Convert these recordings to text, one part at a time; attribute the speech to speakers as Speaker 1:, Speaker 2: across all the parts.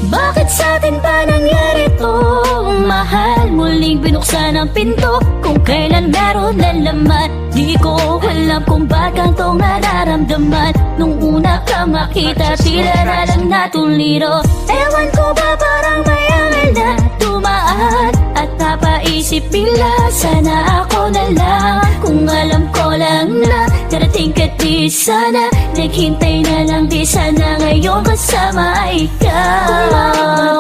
Speaker 1: Bakit sa atin ba nangyari to? Mahal, muling binuksan ang pinto. Kung kailan meron na laman, di ko alam kung bakit to nararamdaman. Nung una ka makita, tila na lang natuliro. Ewan ko ba parang may angal na tumaan, at napaisip bigla, sana ako na lang. Kung alam ko lang na darating ka di sana, naghintay na lang di sana, ngayon kasama ikaw.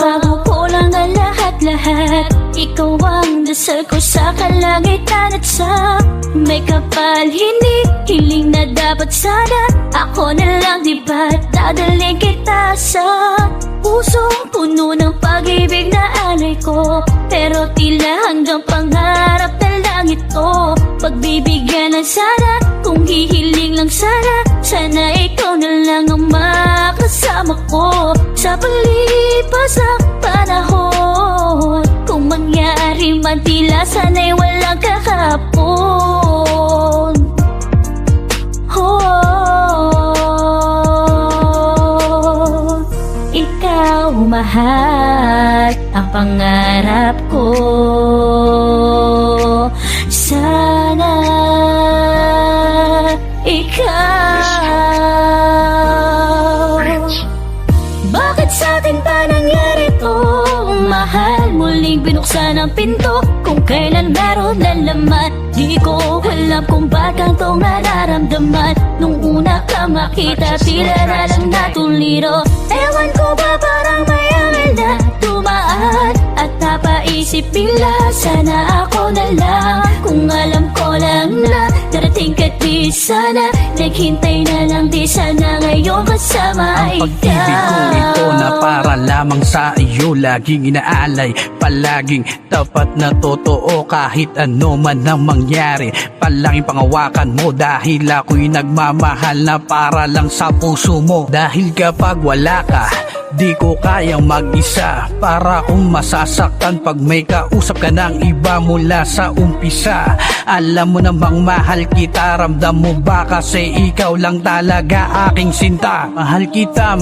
Speaker 1: Bago ko lang ang lahat-lahat, ikaw ang dasal ko sa kalangitan. At sa may kapal, hindi hiling na dapat sana ako na lang, di ba't dadaling kita sa pusong puno ng pag-ibig na alay ko. Pero tila hanggang pangarap na lang ito. Pagbibigyan lang sana, kung hihiling lang sana, sana ikaw na lang ang makasama ko sa paglipas ng panahon. Kung mangyari man, tila sana'y walang kakapon. Ikaw, mahal, ang pangarap ko. Sana ikaw. Bakit sa atin ba nangyari to? Mahal, muling binuksan ang pinto. Kung kailan meron na laman, di ko alam kung bakit to nararamdaman. Nung una ka makita, tila na lang natuliro. Ewan ko ba parang may angal na tumaan, at napaisip bigla, sana ako na lang. Kung alam ko lang na darating ka di sana, naghintay na lang di sana, ngayon kasama ikaw.
Speaker 2: Ang pag-ibig ko ito na para lamang sa iyo, laging inaalay, palaging tapat na totoo. Kahit ano man ang mangyari, palaging pangawakan mo, dahil ako'y nagmamahal na para lang sa puso mo. Dahil kapag wala ka, di ko kayang mag-isa, para kung masasaktan pag may kausap ka ng iba mula sa umpisa. Alam mo namang mahal kita, ramdam mo ba kasi ikaw lang talaga aking sinta. Mahal kita,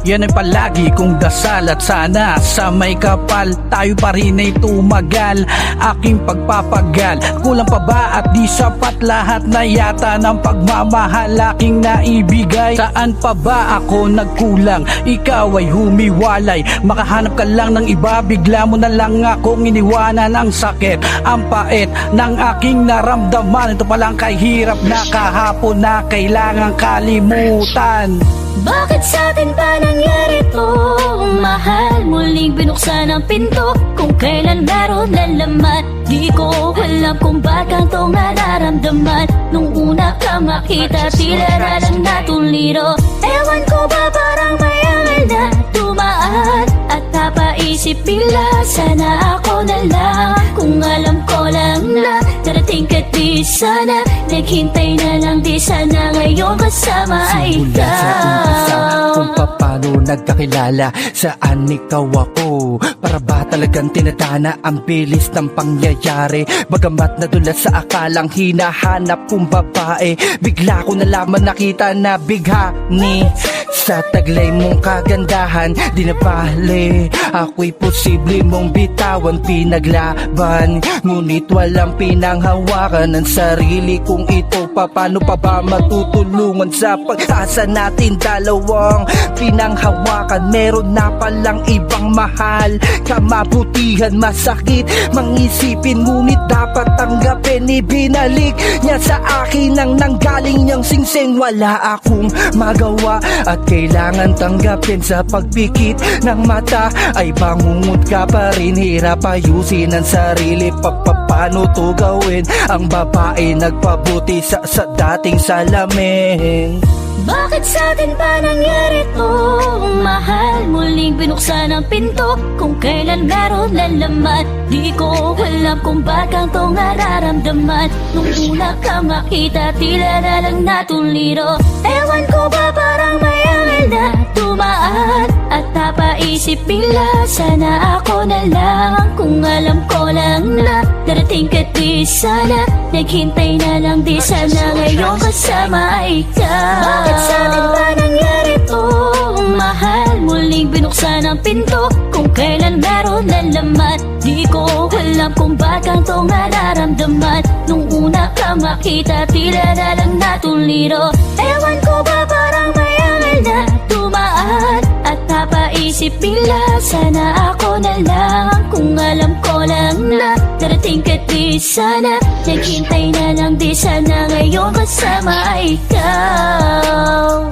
Speaker 2: yan ay palagi kong dasal, at sana sa may kapal tayo pa rin ay tumagal. Aking pagpapagal, kulang pa ba at di sapat lahat na yata ng pagmamahal aking naibigay? Saan pa ba ako nagkulang? Ikaw ay humiwalay, makahanap ka lang ng iba, bigla mo na lang akong iniwanan. Ang sakit, ang pait ng aking naramdaman, ito palang kahirap na kahapon na kailangang kalimutan.
Speaker 1: Bakit sa atin ba nangyari to? Mahal, muling binuksan ang pinto. Kung kailan meron na laman, di ko alam kung bakit to nararamdaman. Nung una ka makita, tila na lang natuliro. Ewan ko ba parang may angal na tumaan, at napaisip bigla, sana ako na lang. Kung alam ko lang na darating ka di sana, naghintay na lang di sana, ngayon kasama ikaw.
Speaker 3: Kung paano nagkakilala, saan ikaw ako, para ba talagang tinadhana ang bilis ng pangyayari? Bagamat nadulas sa akalang hinahanap kong babae, bigla ko nalaman nakita na bighani. Sa taglay mong kagandahan, di na bale, ako'y posible mong bitawan, pinaglaban. Ngunit walang pinanghawakan ng sarili kong ito. Paano pa ba matutulungan sa pag-asa natin dalawang pinanghawakan? Meron na palang ibang mahal, kamabutihan, masakit mangisipin, ngunit dapat tanggapin. Ibinalik niya sa akin ang nanggaling niyang singsing. Wala akong magawa at kailangan tanggapin. Sa pagpikit ng mata ay bangungot ka pa rin, hirap ayusin ang sarili. Paano to gawin? Ang babae nagpabuti sa dating salamin.
Speaker 1: Bakit sa atin ba nangyari to? Mahal, muling binuksan ang pinto. Kung kailan meron na laman, di ko alam kung bakit to nararamdaman. Nung una ka makita, tila na lang natuliro. Ewan ko ba parang may angal na tumaan, at napaisip napaisip bigla, sana ako na lang. Kung alam ko lang na darating ka di sana, naghintay na lang di sana, ngayon kasama ikaw. Bakit sa atin ba nangyari to? Mahal, muling binuksan ang pinto, kung kailan meron na laman. Di ko alam kung bakit to nararamdaman. Nung una ka makita, tila na lang natuliro. Ewan ko ba parang may angal na tumaan, at napaisip bigla, sana ako na lang. Kung alam ko lang na darating ka di sana, naghintay na lang di sana, ngayon kasama ikaw.